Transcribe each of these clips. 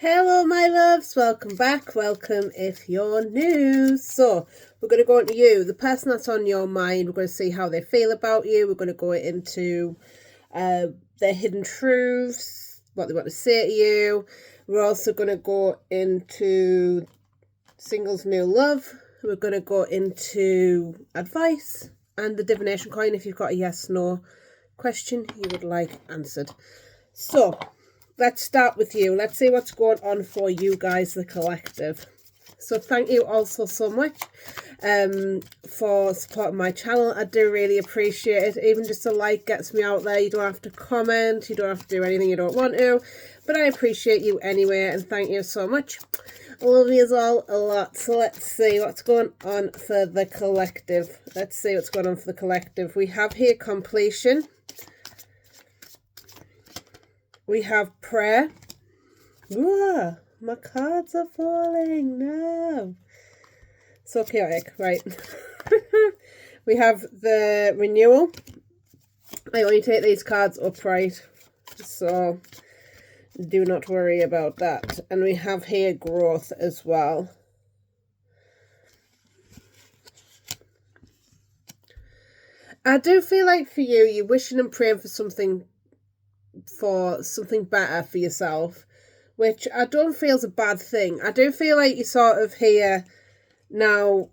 Hello my loves, welcome back, welcome if you're new. So we're going to go into you, the person that's on your mind. We're going to see how they feel about you. We're going to go into their hidden truths, what they want to say to you. We're also going to go into singles new love. We're going to go into advice and the divination coin if you've got a yes no question you would like answered. So let's start with you. Let's see what's going on for you guys, the collective. So thank you also so much for supporting my channel. I do really appreciate it. Even just a like gets me out there. You don't have to comment. You don't have to do anything you don't want to. But I appreciate you anyway, and thank you so much. I love you all a lot. So let's see what's going on for the collective. Let's see what's going on for the collective. We have here completion. We have prayer. Whoa, my cards are falling. No. So chaotic, right. We have the renewal. I only take these cards upright, so do not worry about that. And we have here growth as well. I do feel like for you, you're wishing and praying for something better for yourself, which I don't feel is a bad thing. I do feel like you're sort of here now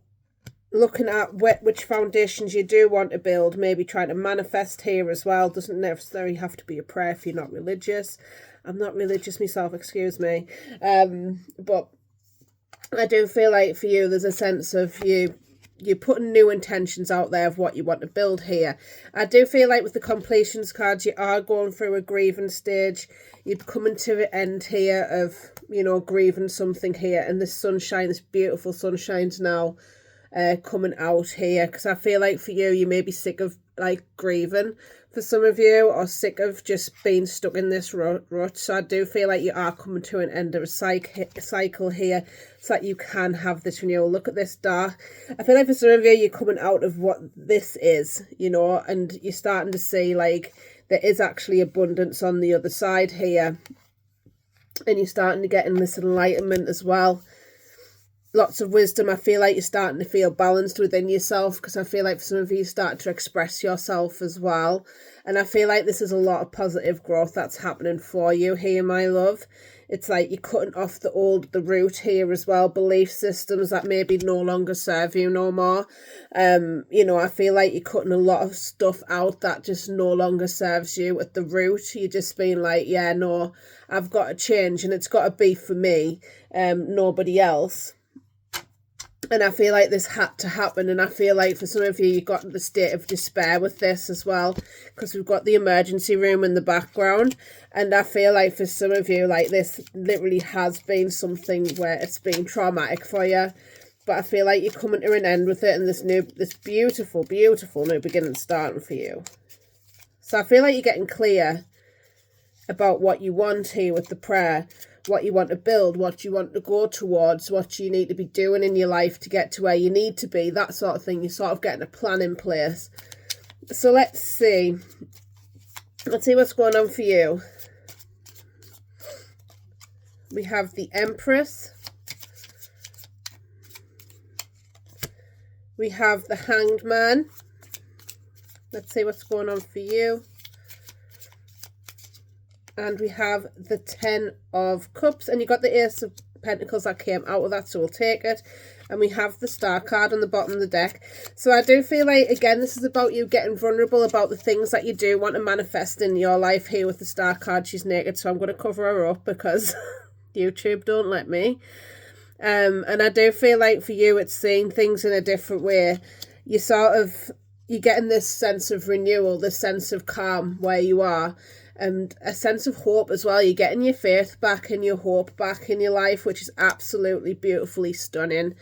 looking at which foundations you do want to build, maybe trying to manifest here as well. Doesn't necessarily have to be a prayer if you're not religious. I'm not religious myself, excuse me, but I do feel like for you there's a sense of you're putting new intentions out there of what you want to build here. I do feel like with the completions cards, you are going through a grieving stage. You're coming to the end here of, you know, grieving something here. And this sunshine, this beautiful sunshine's now coming out here. Because I feel like for you, you may be sick of like grieving for some of you, or sick of just being stuck in this rut. So I do feel like you are coming to an end of a cycle here, so that you can have this renewal. Look at this dark. I feel like for some of you, you're coming out of what this is, you know, and you're starting to see like there is actually abundance on the other side here, and you're starting to get in this enlightenment as well. Lots of wisdom. I feel like you're starting to feel balanced within yourself, because I feel like for some of you, you start to express yourself as well. And I feel like this is a lot of positive growth that's happening for you here, my love. It's like you're cutting off the root here as well. Belief systems that maybe no longer serve you no more. You know, I feel like you're cutting a lot of stuff out that just no longer serves you at the root. You're just being like, yeah, no, I've got to change, and it's got to be for me, nobody else. And I feel like this had to happen. And I feel like for some of you, you got the state of despair with this as well, because we've got the emergency room in the background. And I feel like for some of you, like this literally has been something where it's been traumatic for you. But I feel like you're coming to an end with it, and this beautiful, beautiful new beginning starting for you. So I feel like you're getting clear about what you want here with the prayer, what you want to build, what you want to go towards, what you need to be doing in your life to get to where you need to be, that sort of thing. You're sort of getting a plan in place. So let's see what's going on for you. We have the Empress. We have the Hanged Man. Let's see what's going on for you. And we have the 10 of Cups, and you got the Ace of Pentacles that came out of that, so we'll take it. And we have the Star card on the bottom of the deck. So I do feel like, again, this is about you getting vulnerable about the things that you do want to manifest in your life here with the Star card. She's naked, so I'm going to cover her up because YouTube don't let me. And I do feel like for you, it's seeing things in a different way. You're getting this sense of renewal, this sense of calm where you are. And a sense of hope as well. You're getting your faith back and your hope back in your life, which is absolutely beautifully stunning.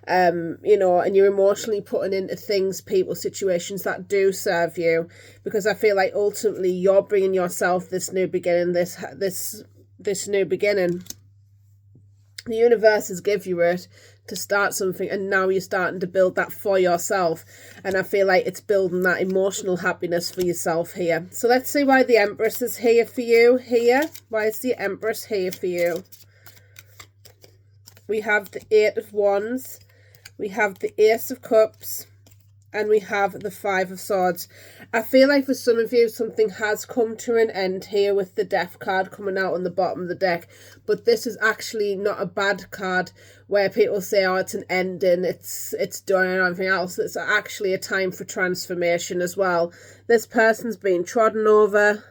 You know, and you're emotionally putting into things, people, situations that do serve you, because I feel like ultimately you're bringing yourself this new beginning, this new beginning. The universe has given you it to start something, and now you're starting to build that for yourself. And I feel like it's building that emotional happiness for yourself here. So let's see why the Empress is here for you here. Why is the Empress here for you? we have the Eight of Wands, we have the Ace of Cups, and we have the Five of Swords. I feel like for some of you, something has come to an end here with the Death card coming out on the bottom of the deck. But this is actually not a bad card where people say, oh, it's an ending, it's done and everything else. It's actually a time for transformation as well. This person's been trodden over.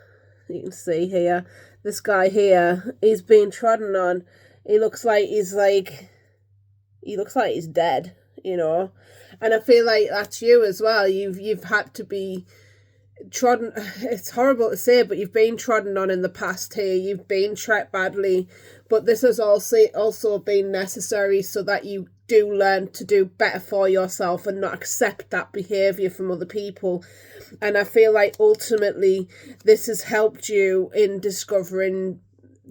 You can see here, this guy here, he's been trodden on. He looks like he's dead, you know. And I feel like that's you as well. You've had to be trodden. It's horrible to say, but you've been trodden on in the past here. You've been treated badly, but this has also been necessary so that you do learn to do better for yourself and not accept that behaviour from other people. And I feel like ultimately this has helped you in discovering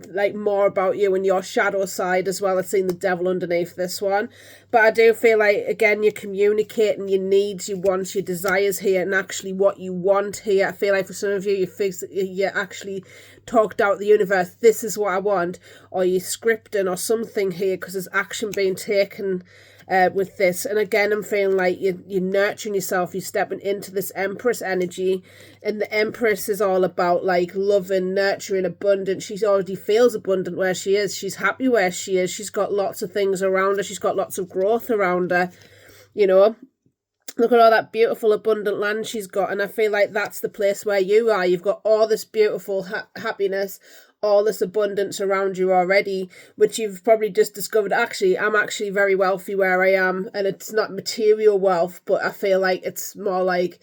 like more about you and your shadow side as well as seeing the devil underneath this one. But I do feel like, again, you're communicating your needs, your wants, your desires here, and actually what you want here. I feel like for some of you, you actually talked out the universe, this is what I want, or you're scripting or something here because there's action being taken with this. And again, I'm feeling like you're nurturing yourself, you're stepping into this Empress energy, and the Empress is all about like loving, nurturing, abundance. She already feels abundant where she is, she's happy where she is, she's got lots of things around her, she's got lots of growth around her, you know. Look at all that beautiful abundant land she's got, and I feel like that's the place where you are. You've got all this beautiful happiness, all this abundance around you already, which you've probably just discovered, actually, I'm actually very wealthy where I am, and it's not material wealth, but I feel like it's more like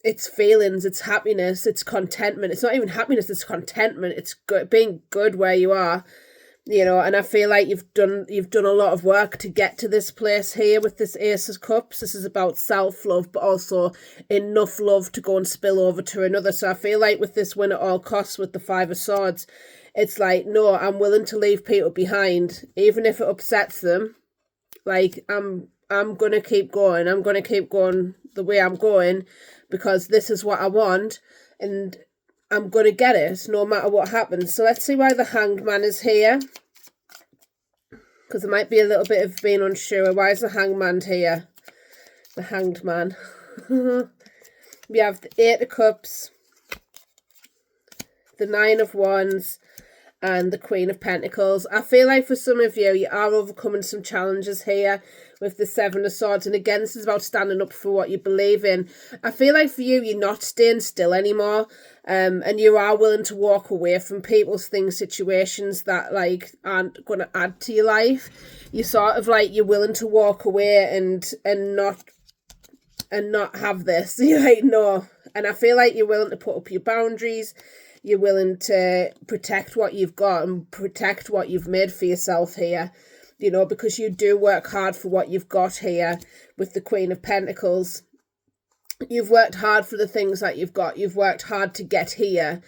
it's feelings, it's happiness, it's contentment. It's not even happiness, it's contentment. It's good, being good where you are, you know. And I feel like you've done a lot of work to get to this place here with this Ace of Cups. This is about self-love, but also enough love to go and spill over to another. So I feel like with this win at all costs with the Five of Swords, it's like, no, I'm willing to leave people behind, even if it upsets them. Like, I'm gonna keep going. I'm gonna keep going the way I'm going because this is what I want, and I'm going to get it no matter what happens. So let's see why the Hanged Man is here. Because there might be a little bit of being unsure. Why is the Hanged Man here? The Hanged Man. We have the Eight of Cups, the Nine of Wands, and the Queen of Pentacles. I feel like for some of you, you are overcoming some challenges here with the Seven of Swords. And again, this is about standing up for what you believe in. I feel like for you, you're not staying still anymore. And you are willing to walk away from people's things, situations that like aren't going to add to your life. You sort of like, you're willing to walk away and not have this. You're like, no. And I feel like you're willing to put up your boundaries. You're willing to protect what you've got and protect what you've made for yourself here, you know, because you do work hard for what you've got here with the Queen of Pentacles. You've worked hard for the things that you've got. You've worked hard to get here.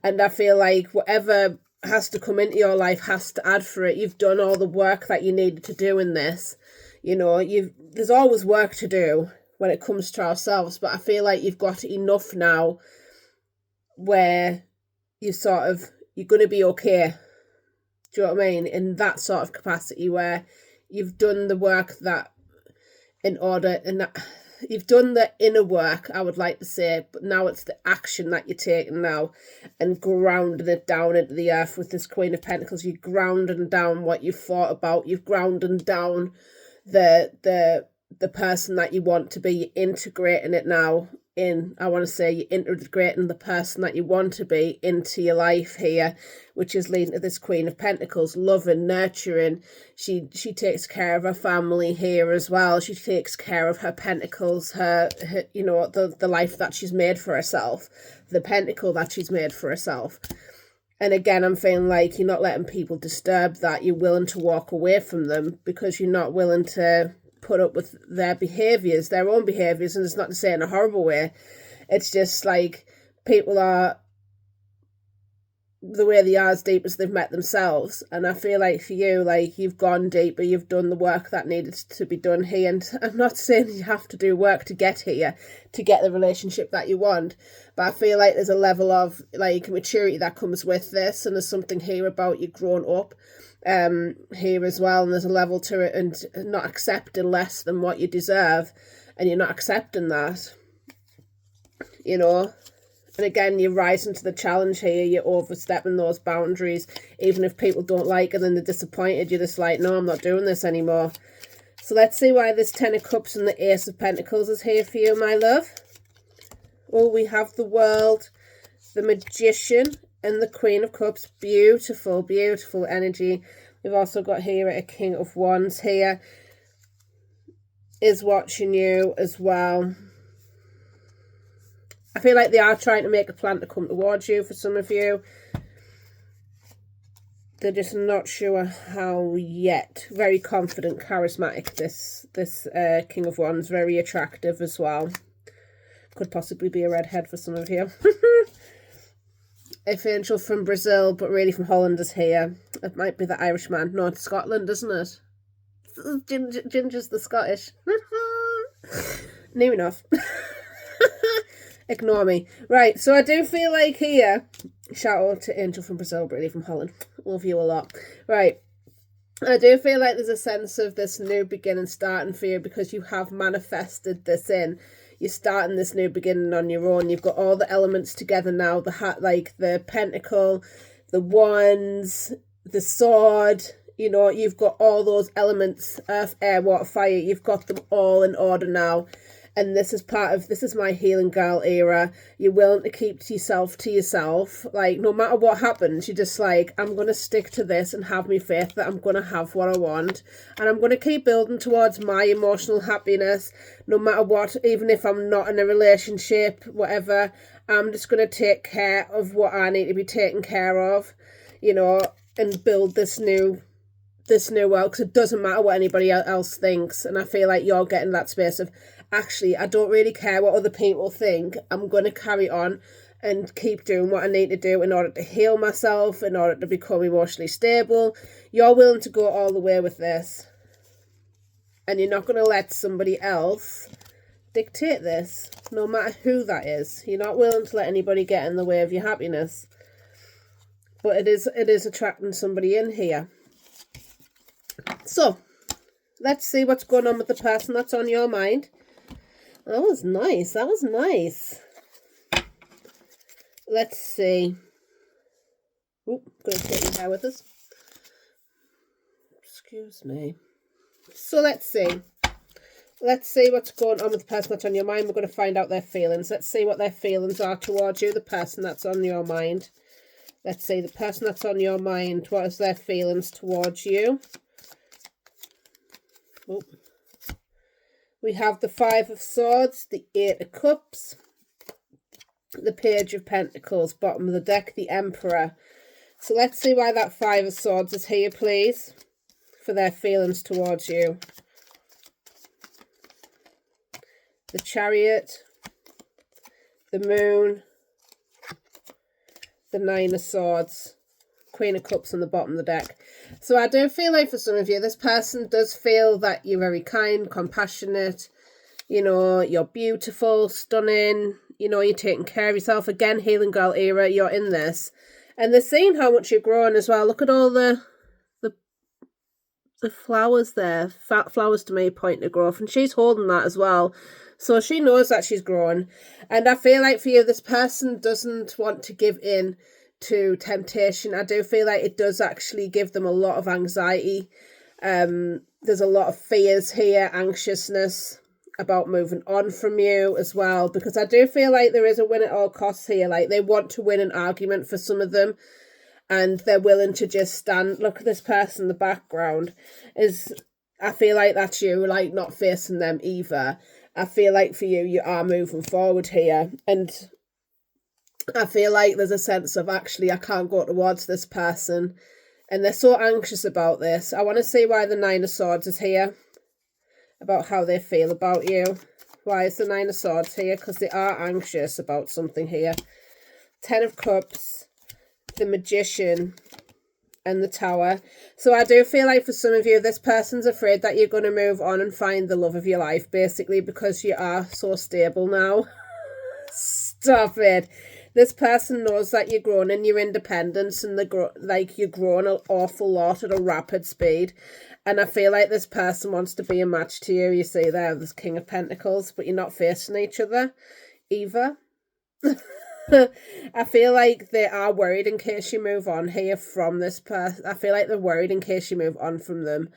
And I feel like whatever has to come into your life has to add for it. You've done all the work that you needed to do in this. You know, there's always work to do when it comes to ourselves, but I feel like you've got enough now where you're going to be okay. Do you know what I mean? In that sort of capacity where you've done the work that you've done the inner work, I would like to say, but now it's the action that you're taking now and grounding it down into the earth with this Queen of Pentacles. You're grounding down what you've thought about. You've grounding down the person that you want to be. You're integrating it now you're integrating the person that you want to be into your life here, which is leading to this Queen of Pentacles, loving, nurturing. She takes care of her family here as well. She takes care of her pentacles, her you know, the life that she's made for herself, the pentacle that she's made for herself. And again, I'm feeling like you're not letting people disturb that. You're willing to walk away from them because you're not willing to put up with their behaviours, their own behaviours, and it's not to say in a horrible way. It's just like people are the way they are as deep as they've met themselves. And I feel like for you, like, you've gone deeper, you've done the work that needed to be done here. And I'm not saying you have to do work to get here, to get the relationship that you want, but I feel like there's a level of, like, maturity that comes with this, and there's something here about you grown up here as well, and there's a level to it, and not accepting less than what you deserve, and you're not accepting that, you know. And again, you're rising to the challenge here. You're overstepping those boundaries. Even if people don't like it and they're disappointed, you're just like, no, I'm not doing this anymore. So let's see why this Ten of Cups and the Ace of Pentacles is here for you, my love. Oh, we have the World, the Magician, and the Queen of Cups. Beautiful, beautiful energy. We've also got here a King of Wands here. Is watching you as well. I feel like they are trying to make a plan to come towards you for some of you. They're just not sure how yet. Very confident, charismatic, this King of Wands. Very attractive as well. Could possibly be a redhead for some of you. If Angel from Brazil, but really from Holland is here. It might be the Irishman. No, it's Scotland, isn't it? Ginger's the Scottish. Near enough. Ignore me. Right, so I do feel like here, shout out to Angel from Brazil, Brittany from Holland. Love you a lot. Right, I do feel like there's a sense of this new beginning starting for you, because you have manifested this in. You're starting this new beginning on your own. You've got all the elements together now. The hat, like the pentacle, the wands, the sword. You know, you've got all those elements, earth, air, water, fire. You've got them all in order now. And this is part of, this is my healing girl era. You're willing to keep yourself to yourself. Like, no matter what happens, you're just like, I'm going to stick to this and have me faith that I'm going to have what I want. And I'm going to keep building towards my emotional happiness, no matter what, even if I'm not in a relationship, whatever. I'm just going to take care of what I need to be taken care of, you know, and build this new world, because it doesn't matter what anybody else thinks. And I feel like you're getting that space of, actually, I don't really care what other people think. I'm going to carry on and keep doing what I need to do in order to heal myself, in order to become emotionally stable. You're willing to go all the way with this. And you're not going to let somebody else dictate this, no matter who that is. You're not willing to let anybody get in the way of your happiness. But it is attracting somebody in here. So, let's see what's going on with the person that's on your mind. That was nice. That was nice. Let's see. Oop, going to take your hair with us. Excuse me. So let's see. Let's see what's going on with the person that's on your mind. We're going to find out their feelings. Let's see what their feelings are towards you, the person that's on your mind. Let's see, the person that's on your mind, what is their feelings towards you? Oop. We have the Five of Swords, the Eight of Cups, the Page of Pentacles, bottom of the deck, the Emperor. So let's see why that Five of Swords is here, please, for their feelings towards you. The Chariot, the Moon, the Nine of Swords, Queen of Cups on the bottom of the deck. So I do feel like for some of you, this person does feel that you're very kind, compassionate, you know, you're beautiful, stunning, you know, you're taking care of yourself. Again, healing girl era, you're in this. And they're seeing how much you're growing as well. Look at all the flowers there. Flowers to me point to growth. And she's holding that as well. So she knows that she's growing. And I feel like for you, this person doesn't want to give in to temptation. I do feel like it does actually give them a lot of anxiety. There's a lot of fears here, anxiousness about moving on from you as well, because I do feel like there is a win at all costs here. Like, they want to win an argument for some of them, and they're willing to just stand. Look at this person in the background. I feel like that's you, like, not facing them either. I feel like for you, you are moving forward here, and I feel like there's a sense of, actually, I can't go towards this person. And they're so anxious about this. I want to see why the Nine of Swords is here. About how they feel about you. Why is the Nine of Swords here? Because they are anxious about something here. Ten of Cups. the Magician and the Tower. So I do feel like for some of you, this person's afraid that you're going to move on and find the love of your life, basically, because you are so stable now. Stop it. This person knows that you're growing in your independence, and you're growing an awful lot at a rapid speed. And I feel like this person wants to be a match to you. You see there's King of Pentacles, but you're not facing each other either. I feel like they are worried in case you move on here from this person. I feel like they're worried in case you move on from them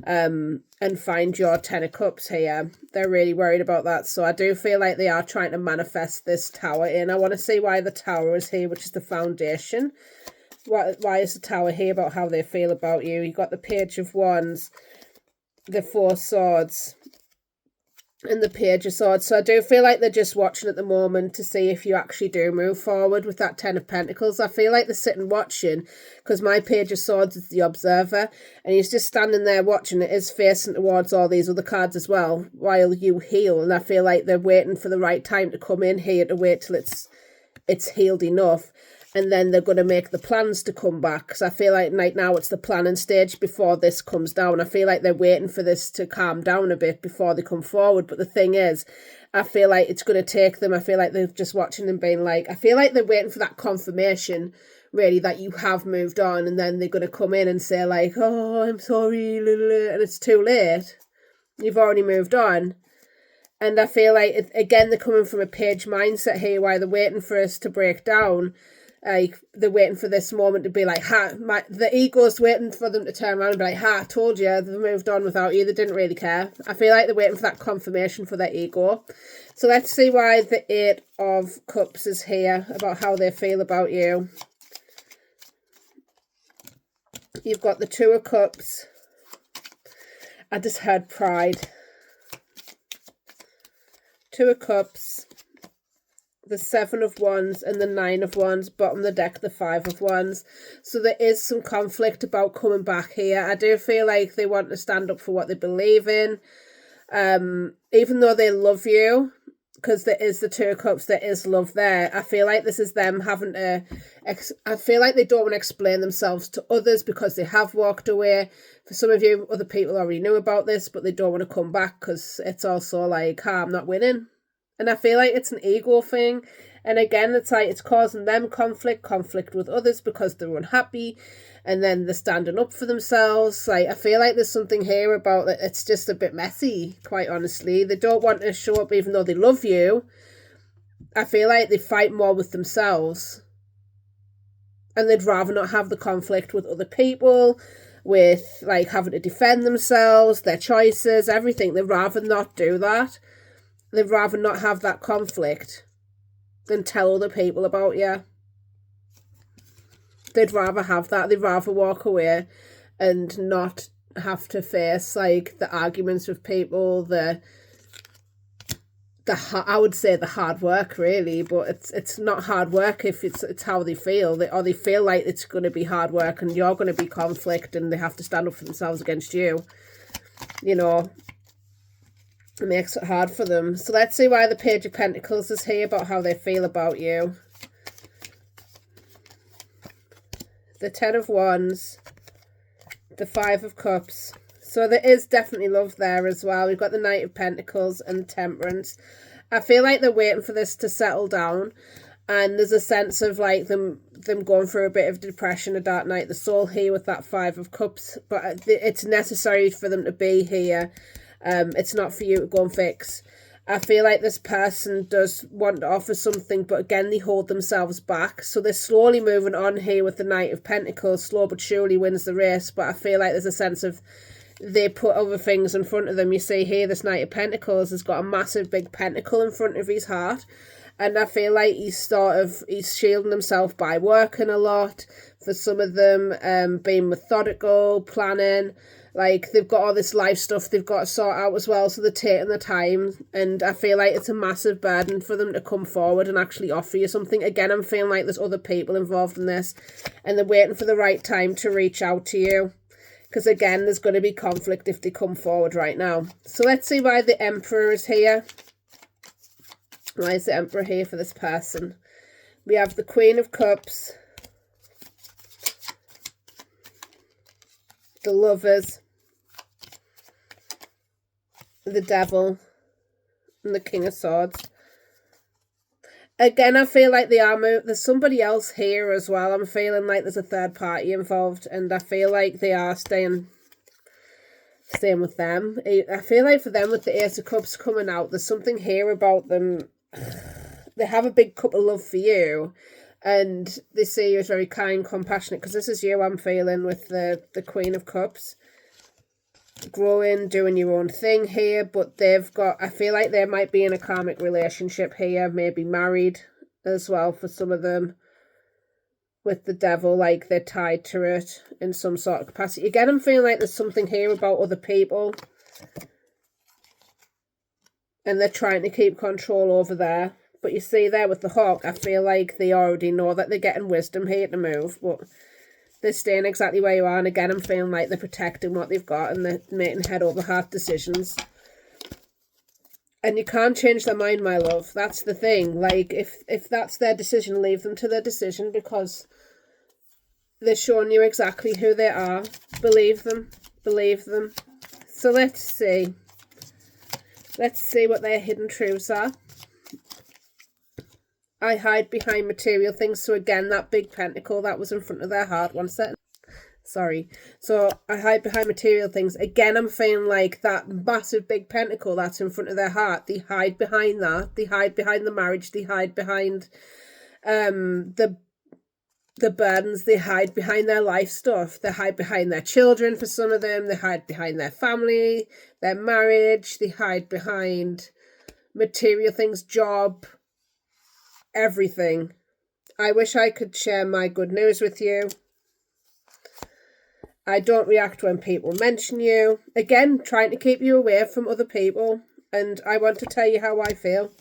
and find your Ten of Cups here. They're really worried about that. So I do feel like they are trying to manifest this Tower in. I want to see why the Tower is here, which is the foundation. Why is the Tower here about how they feel about you? You've got the Page of Wands, the Four Swords, and the Page of Swords. So I do feel like they're just watching at the moment to see if you actually do move forward with that Ten of Pentacles. I feel like they're sitting watching, because my Page of Swords is the observer, and he's just standing there watching. It is facing towards all these other cards as well while you heal, and I feel like they're waiting for the right time to come in here, to wait till it's healed enough. And then they're going to make the plans to come back. Because I feel like right now it's the planning stage before this comes down. I feel like they're waiting for this to calm down a bit before they come forward. But the thing is, I feel like it's going to take them. I feel like they're just watching and being like, I feel like they're waiting for that confirmation, really, that you have moved on. And then they're going to come in and say like, oh, I'm sorry. And it's too late. You've already moved on. And I feel like, again, they're coming from a page mindset here, why they're waiting for us to break down. Like, they're waiting for this moment to be like, the ego's waiting for them to turn around and be like, I told you, they've moved on without you. They didn't really care. I feel like they're waiting for that confirmation for their ego. So let's see why the Eight of Cups is here, about how they feel about you. You've got the Two of Cups. I just heard pride. Two of Cups. The Seven of Wands and the Nine of Wands. Bottom of the deck, the Five of Wands. So there is some conflict about coming back here. I do feel like they want to stand up for what they believe in. Even though they love you, because there is the Two of Cups, there is love there. I feel like this is them having to... I feel like they don't want to explain themselves to others because they have walked away. For some of you, other people already knew about this, but they don't want to come back because it's also like, I'm not winning. And I feel like it's an ego thing. And again, it's like it's causing them conflict with others because they're unhappy. And then they're standing up for themselves. Like, I feel like there's something here about that. It's just a bit messy, quite honestly. They don't want to show up even though they love you. I feel like they fight more with themselves. And they'd rather not have the conflict with other people, with like having to defend themselves, their choices, everything. They'd rather not do that. They'd rather not have that conflict than tell other people about you. They'd rather have that. They'd rather walk away and not have to face like the arguments with people, I would say the hard work, really, but it's not hard work if it's how they feel. They feel like it's going to be hard work and you're going to be conflict and they have to stand up for themselves against you. You know, it makes it hard for them. So let's see why the Page of Pentacles is here, about how they feel about you. The Ten of Wands. The Five of Cups. So there is definitely love there as well. We've got the Knight of Pentacles and the Temperance. I feel like they're waiting for this to settle down. And there's a sense of like them going through a bit of depression, a dark night of the soul here with that Five of Cups. But it's necessary for them to be here. It's not for you to go and fix. I feel like this person does want to offer something, but again, they hold themselves back. So they're slowly moving on here with the Knight of Pentacles. Slow but surely wins the race. But I feel like there's a sense of they put other things in front of them. You see here, this Knight of Pentacles has got a massive big pentacle in front of his heart. And I feel like he's shielding himself by working a lot. For some of them, being methodical, planning. Like, they've got all this life stuff they've got to sort out as well, so they're taking their time. And I feel like it's a massive burden for them to come forward and actually offer you something. Again, I'm feeling like there's other people involved in this, and they're waiting for the right time to reach out to you. Because, again, there's going to be conflict if they come forward right now. So let's see why the Emperor is here. Why is the Emperor here for this person? We have the Queen of Cups, the Lovers, the Devil, and the King of Swords. Again, I feel like there's somebody else here as well. I'm feeling like there's a third party involved, and I feel like they are staying with them. I feel like for them, with the Ace of Cups coming out, there's something here about them. They have a big cup of love for you, and they see you as very kind, compassionate, because this is you I'm feeling with the Queen of Cups. Growing, doing your own thing here, but I feel like they might be in a karmic relationship here, maybe married as well for some of them. With the Devil, like they're tied to it in some sort of capacity. Again, I'm feeling like there's something here about other people, and they're trying to keep control over there. But you see there with the Hawk, I feel like they already know that they're getting wisdom here to move, but they're staying exactly where you are. And again, I'm feeling like they're protecting what they've got, and they're making head over heart decisions. And you can't change their mind, my love. That's the thing. Like, if that's their decision, leave them to their decision, because they're showing you exactly who they are. Believe them. Believe them. So let's see. Let's see what their hidden truths are. I hide behind material things. So again, that big pentacle that was in front of their heart. One second. Sorry. So I hide behind material things. Again, I'm feeling like that massive big pentacle that's in front of their heart. They hide behind that. They hide behind the marriage. They hide behind the burdens. They hide behind their life stuff. They hide behind their children for some of them. They hide behind their family, their marriage. They hide behind material things, job, everything. I wish I could share my good news with you. I don't react when people mention you. Again, trying to keep you away from other people. And I want to tell you how I feel.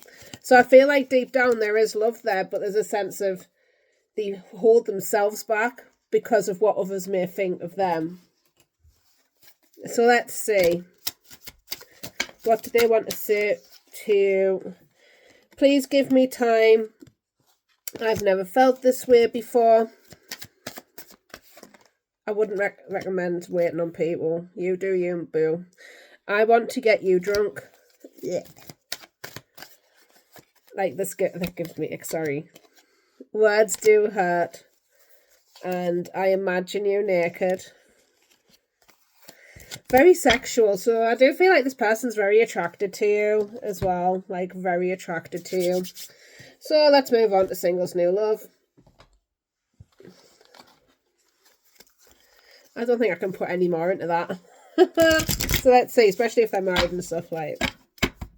So I feel like deep down there is love there, but there's a sense of they hold themselves back because of what others may think of them. So let's see. What do they want to say to you? Please give me time. I've never felt this way before. I wouldn't recommend waiting on people. You do you, boo. I want to get you drunk. Yeah. Like this, that gives me, sorry. Words do hurt. And I imagine you naked. Very sexual. So I do feel like this person's very attracted to you as well. Like very attracted to you. So let's move on to Singles New Love. I don't think I can put any more into that. So let's see, especially if they're married and stuff, like,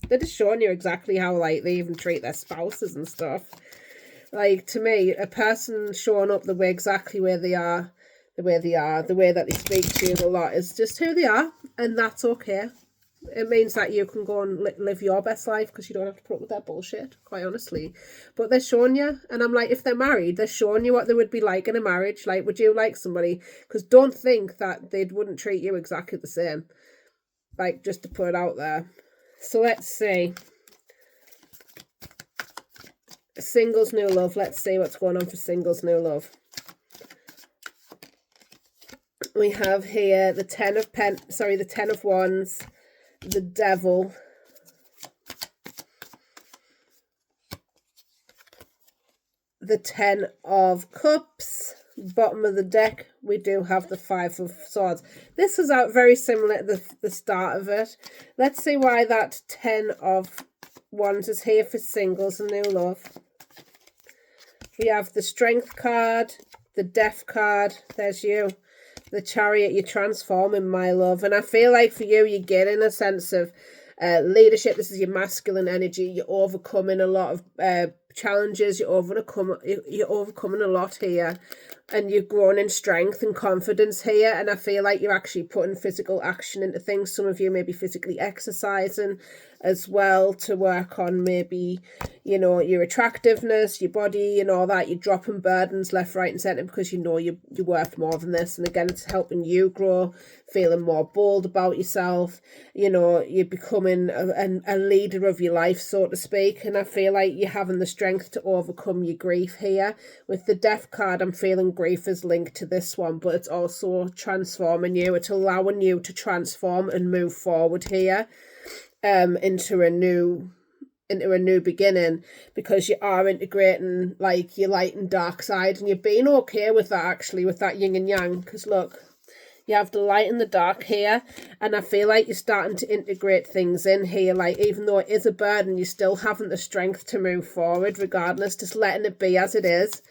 they're just showing you exactly how, like, they even treat their spouses and stuff. Like, to me, a person showing up exactly where they are, the way that they speak to you a lot is just who they are, and that's okay. It means that you can go and live your best life because you don't have to put up with their bullshit, quite honestly. But they're showing you, and I'm like, if they're married, they're showing you what they would be like in a marriage. Like, would you like somebody? Because don't think that they wouldn't treat you exactly the same. Like, just to put it out there. So let's see. Singles New Love. Let's see what's going on for Singles New Love. We have here the Ten of Wands. The Devil, the Ten of Cups. Bottom of the deck, we do have the Five of Swords. This is out very similar to the start of it. Let's see why that Ten of Wands is here for singles and new love. We have the Strength card, the Death card. There's you. The Chariot, you're transforming, my love. And I feel like for you, you're getting a sense of leadership. This is your masculine energy. You're overcoming a lot of challenges. You're overcoming a lot here. And you're growing in strength and confidence here. And I feel like you're actually putting physical action into things. Some of you may be physically exercising as well to work on maybe, you know, your attractiveness, your body and all that. You're dropping burdens left, right and centre because you know you're worth more than this. And again, it's helping you grow, feeling more bold about yourself. You know, you're becoming a leader of your life, so to speak. And I feel like you're having the strength strength to overcome your grief here. With the Death card, I'm feeling grief is linked to this one, but it's also transforming you. It's allowing you to transform and move forward here into a new beginning, because you are integrating like your light and dark side, and you're being okay with that, actually, with that yin and yang, because look, you have the light and the dark here, and I feel like you're starting to integrate things in here. Like, even though it is a burden, you're still having the strength to move forward regardless, just letting it be as it is.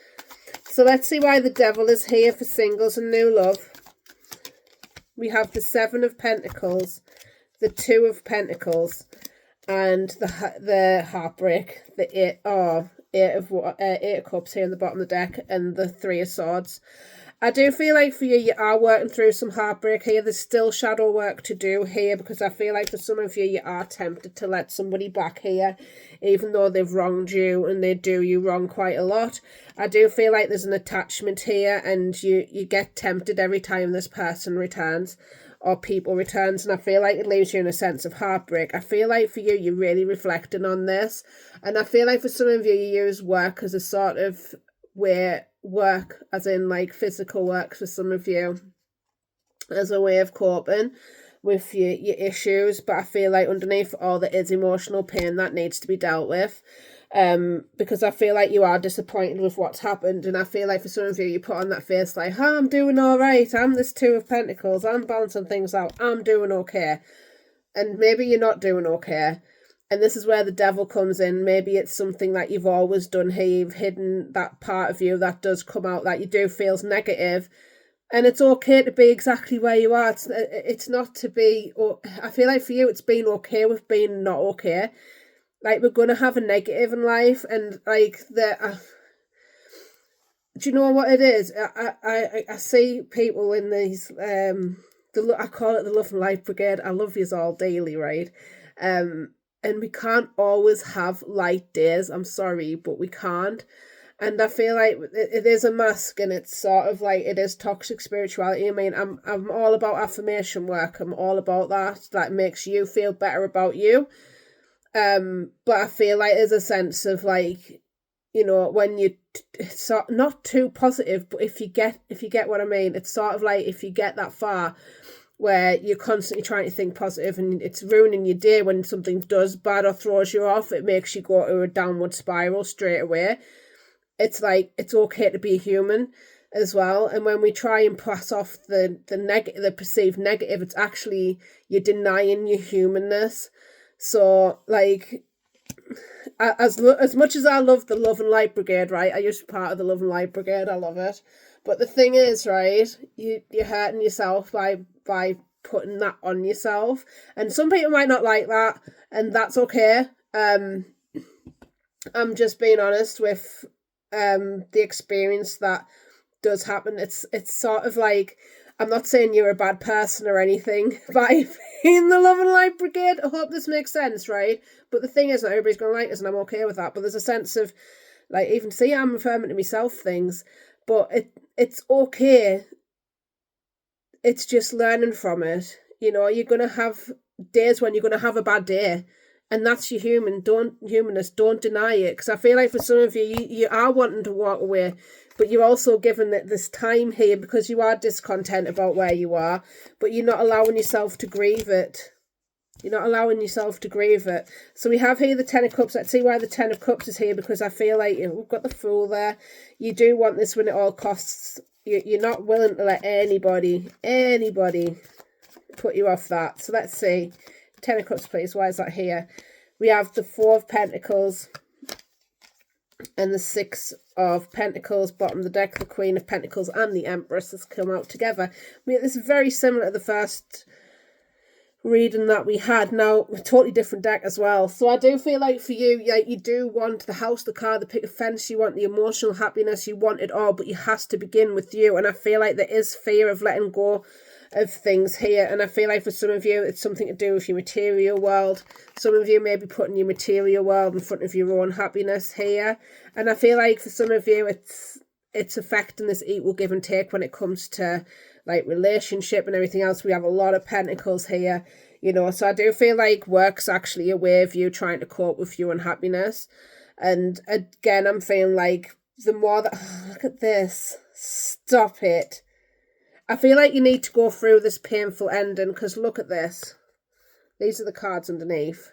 So let's see why the Devil is here for singles and new love. We have the Seven of Pentacles, the Two of Pentacles, and the heartbreak, the Eight of Cups here in the bottom of the deck, and the Three of Swords. I do feel like for you, you are working through some heartbreak here. There's still shadow work to do here, because I feel like for some of you, you are tempted to let somebody back here, even though they've wronged you and they do you wrong quite a lot. I do feel like there's an attachment here, and you get tempted every time this person returns or people returns, and I feel like it leaves you in a sense of heartbreak. I feel like for you, you're really reflecting on this, and I feel like for some of you, you use work as a sort of work, as in like physical work for some of you, as a way of coping with your issues. But I feel like underneath all there is emotional pain that needs to be dealt with, because I feel like you are disappointed with what's happened, and I feel like for some of you, you put on that face like, oh, I'm doing all right, I'm this Two of Pentacles, I'm balancing things out, I'm doing okay. And maybe you're not doing okay. And this is where the Devil comes in. Maybe it's something that you've always done here. You've hidden that part of you that does come out, that you do feels negative. And it's okay to be exactly where you are. It's not to be, or I feel like for you, it's being okay with being not okay. Like, we're going to have a negative in life, and like do you know what it is? I see people in these, I call it the Love and Light Brigade. I love yous all daily, right? And we can't always have light days. I'm sorry, but we can't. And I feel like it is a mask, and it's sort of like, it is toxic spirituality. I mean, I'm all about affirmation work. I'm all about that. That makes you feel better about you. But I feel like there's a sense of like, you know, when you it's not too positive, but if you get what I mean, it's sort of like if you get that far where you're constantly trying to think positive and it's ruining your day when something does bad or throws you off, it makes you go to a downward spiral straight away. It's like, it's okay to be human as well. And when we try and pass off the perceived negative, it's actually, you're denying your humanness. So like, as much as I love the Love and Light Brigade, right? I used to be part of the Love and Light Brigade. I love it. But the thing is, right, you're hurting yourself by putting that on yourself. And some people might not like that, and that's okay. I'm just being honest with the experience that does happen. It's sort of like, I'm not saying you're a bad person or anything by being the Love and Light Brigade. I hope this makes sense, right? But the thing is, not everybody's going to like us, and I'm okay with that. But there's a sense of, like, even see, I'm affirming to myself things, but it's okay. It's just learning from it. You know, you're going to have days when you're going to have a bad day, and that's your humanness. Don't deny it, because I feel like for some of you are wanting to walk away, but you're also given that this time here because you are discontent about where you are, but you're not allowing yourself to grieve it. You're not allowing yourself to grieve it. So we have here the Ten of Cups. Let's see why the Ten of Cups is here, because I feel like we've got the Fool there. You do want this when it all costs. You're not willing to let anybody put you off that. So let's see. Ten of Cups, please. Why is that here? We have the Four of Pentacles and the Six of Pentacles, bottom of the deck, the Queen of Pentacles and the Empress has come out together. I mean, this is very similar to the first reading that we had. Now, a totally different deck as well. So I do feel like for you, like, you do want the House, the car, the picket fence, you want the emotional happiness, you want it all, but it has to begin with you. And I feel like there is fear of letting go of things here, and I feel like for some of you it's something to do with your material world. Some of you may be putting your material world in front of your own happiness here, and I feel like for some of you it's affecting this equal give and take when it comes to like relationship and everything else. We have a lot of Pentacles here, you know, so I do feel like work's actually a way of you trying to cope with your unhappiness. And again, I'm feeling like the more that, look at this, stop it. I feel like you need to go through this painful ending, because look at this. These are the cards underneath.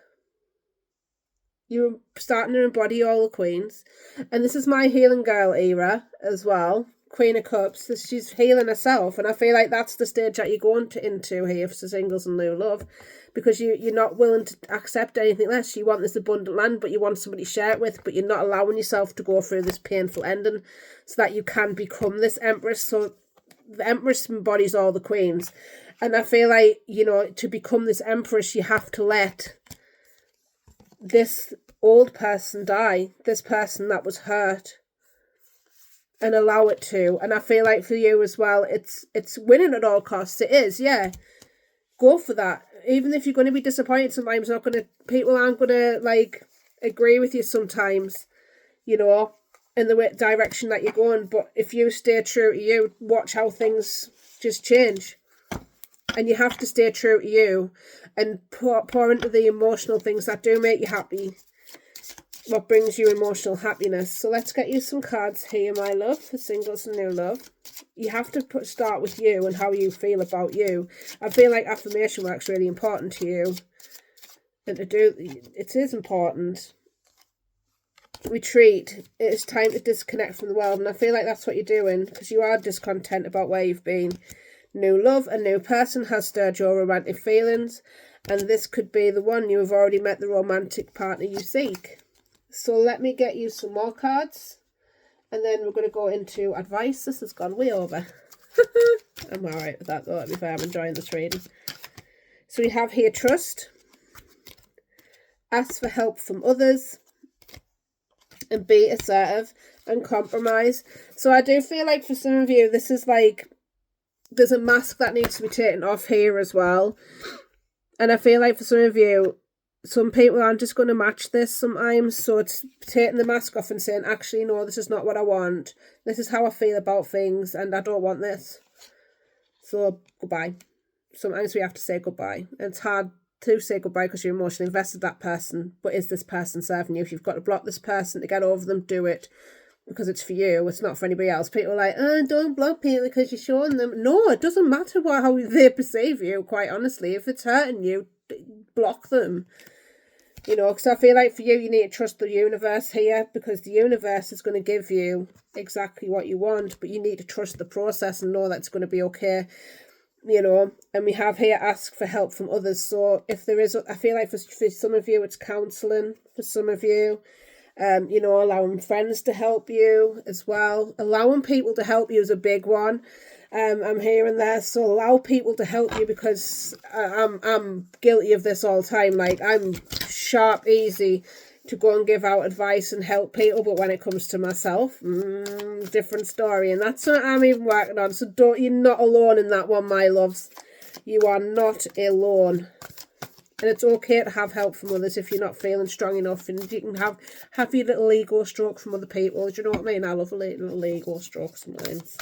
You're starting to embody all the queens. And this is my healing girl era as well. Queen of Cups. She's healing herself. And I feel like that's the stage that you're going into here for singles and new love. Because you're not willing to accept anything less. You want this abundant land, but you want somebody to share it with. But you're not allowing yourself to go through this painful ending so that you can become this Empress. So the Empress embodies all the queens. And I feel like, you know, to become this Empress, you have to let this old person die, this person that was hurt, and allow it to. And I feel like for you as well, it's winning at all costs. It is, yeah. Go for that. Even if you're going to be disappointed sometimes, people aren't going to like agree with you sometimes, you know, in the direction that you're going. But if you stay true to you, watch how things just change. And you have to stay true to you and pour into the emotional things that do make you happy. What brings you emotional happiness. So let's get you some cards here, my love, for singles and new love. You have to start with you and how you feel about you. I feel like affirmation work's really important to you. And it is important. Retreat. It is time to disconnect from the world. And I feel like that's what you're doing, because you are discontent about where you've been. New love, a new person has stirred your romantic feelings, and this could be the one. You have already met the romantic partner you seek. So let me get you some more cards, and then we're going to go into advice. This has gone way over. I'm alright with that though, to be fair. I'm enjoying this reading. So we have here trust, ask for help from others, and be assertive, and compromise. So I do feel like for some of you, this is like, there's a mask that needs to be taken off here as well. And I feel like for some of you, some people aren't just going to match this sometimes. So it's taking the mask off and saying, actually, no, this is not what I want. This is how I feel about things, and I don't want this. So goodbye. Sometimes we have to say goodbye. And it's hard to say goodbye because you're emotionally invested in that person. But is this person serving you? If you've got to block this person to get over them, do it. Because it's for you, it's not for anybody else. People are like, oh, don't block people because you're showing them. No, it doesn't matter how they perceive you, quite honestly. If it's hurting you, block them. You know, because I feel like for you, you need to trust the universe here, because the universe is going to give you exactly what you want, but you need to trust the process and know that it's going to be okay. You know, and we have here ask for help from others. So if there is, I feel like for some of you, it's counselling. For some of you, you know, allowing friends to help you as well. Allowing people to help you is a big one. I'm hearing there. So allow people to help you, because I'm guilty of this all the time. Like, I'm sharp, easy to go and give out advice and help people, but when it comes to myself, different story. And that's what I'm even working on. So you're not alone in that one, my loves. You are not alone. And it's okay to have help from others if you're not feeling strong enough, and you can have your little ego stroke from other people. Do you know what I mean? I love a little ego stroke sometimes.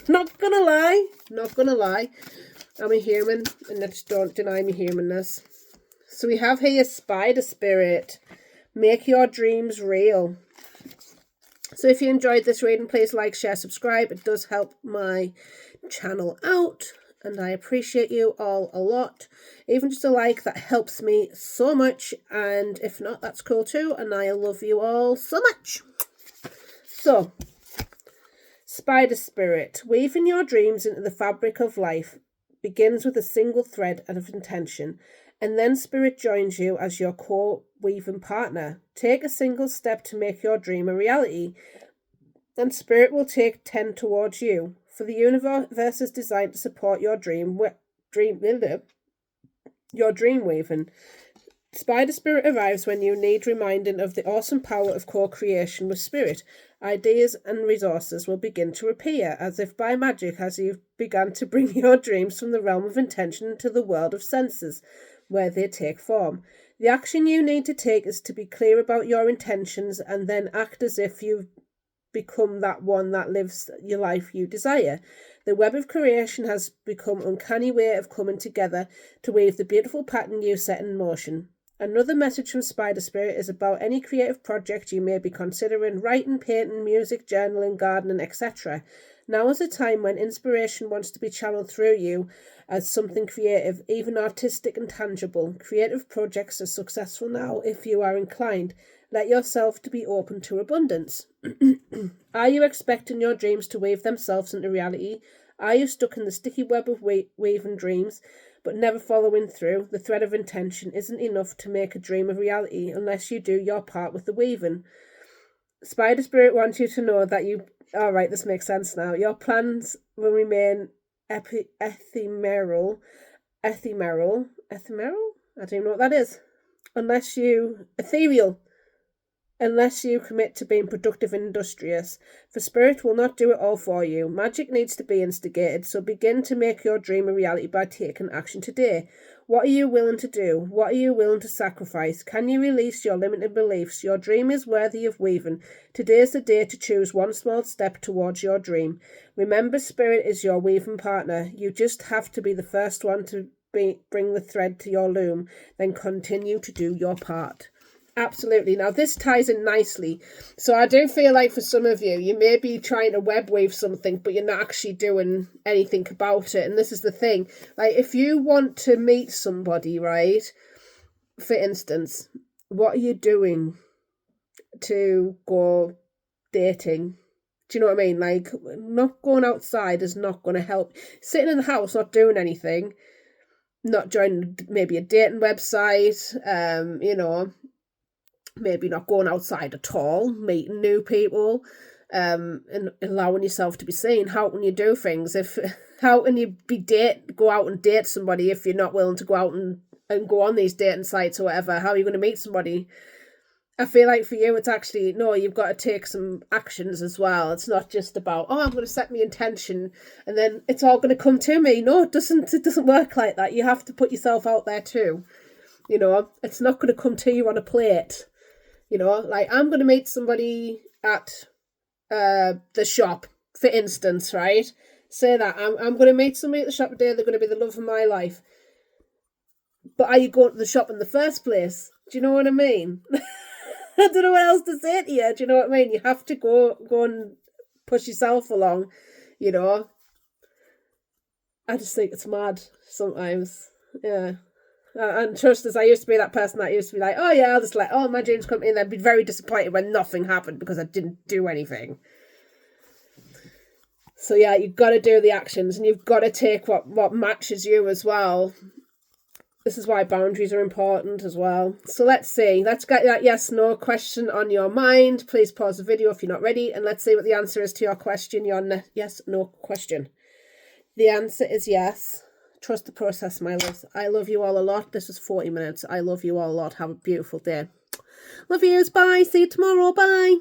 Not gonna lie. I'm a human, and just don't deny my humanness. So we have here Spider Spirit. Make your dreams real. So if you enjoyed this reading, please like, share, subscribe. It does help my channel out, and I appreciate you all a lot. Even just a like, that helps me so much. And if not, that's cool too. And I love you all so much. So, Spider Spirit. Weaving your dreams into the fabric of life begins with a single thread of intention. And then Spirit joins you as your co-weaving partner. Take a single step to make your dream a reality, and Spirit will take 10 towards you. For the universe is designed to support your dream weaving. Spider Spirit arrives when you need reminding of the awesome power of co-creation with Spirit. Ideas and resources will begin to appear, as if by magic, as you've begun to bring your dreams from the realm of intention into the world of senses, where they take form. The action you need to take is to be clear about your intentions, and then act as if you've become that one that lives your life you desire. The web of creation has become an uncanny way of coming together to weave the beautiful pattern you set in motion. Another message from Spider Spirit is about any creative project you may be considering: writing, painting, music, journaling, gardening, etc. Now is a time when inspiration wants to be channeled through you as something creative, even artistic and tangible. Creative projects are successful now if you are inclined. Let yourself to be open to abundance. Are you expecting your dreams to weave themselves into reality? Are you stuck in the sticky web of weaving dreams, but never following through? The thread of intention isn't enough to make a dream a reality unless you do your part with the weaving. Spider Spirit wants you to know that you... Alright, this makes sense now. Your plans will remain ephemeral. I don't even know what that is. Ethereal. Unless you commit to being productive and industrious. For Spirit will not do it all for you. Magic needs to be instigated, so begin to make your dream a reality by taking action today. What are you willing to do? What are you willing to sacrifice? Can you release your limited beliefs? Your dream is worthy of weaving. Today is the day to choose one small step towards your dream. Remember, Spirit is your weaving partner. You just have to be the first one to bring the thread to your loom, then continue to do your part. Absolutely. Now, this ties in nicely. So I do feel like for some of you, you may be trying to web weave something, but you're not actually doing anything about it. And this is the thing. Like, if you want to meet somebody, right, for instance, what are you doing to go dating? Do you know what I mean? Like, not going outside is not going to help. Sitting in the house, not doing anything, not joining maybe a dating website, maybe not going outside at all, meeting new people, and allowing yourself to be seen. How can you do things how can you go out and date somebody if you're not willing to go out and go on these dating sites or whatever? How are you going to meet somebody? I feel like for you, it's actually, no, you've got to take some actions as well. It's not just about, oh, I'm going to set my intention and then it's all going to come to me. No, it doesn't work like that. You have to put yourself out there too. It's not going to come to you on a plate. Like, I'm going to meet somebody at the shop, for instance, right? Say that. I'm going to meet somebody at the shop today. They're going to be the love of my life. But are you going to the shop in the first place? Do you know what I mean? I don't know what else to say to you. Do you know what I mean? You have to go and push yourself along, I just think it's mad sometimes. Yeah. And trust us, I used to be that person that used to be like, oh yeah, I'll just let all my dreams come in. I'd be very disappointed when nothing happened because I didn't do anything. So yeah, you've got to do the actions and you've got to take what matches you as well. This is why boundaries are important as well. So let's see. Let's get that yes/no question on your mind. Please pause the video if you're not ready and let's see what the answer is to your question, your yes/no question. The answer is yes. Trust the process, my loves. I love you all a lot. This was 40 minutes. I love you all a lot. Have a beautiful day. Love yous. Bye. See you tomorrow. Bye.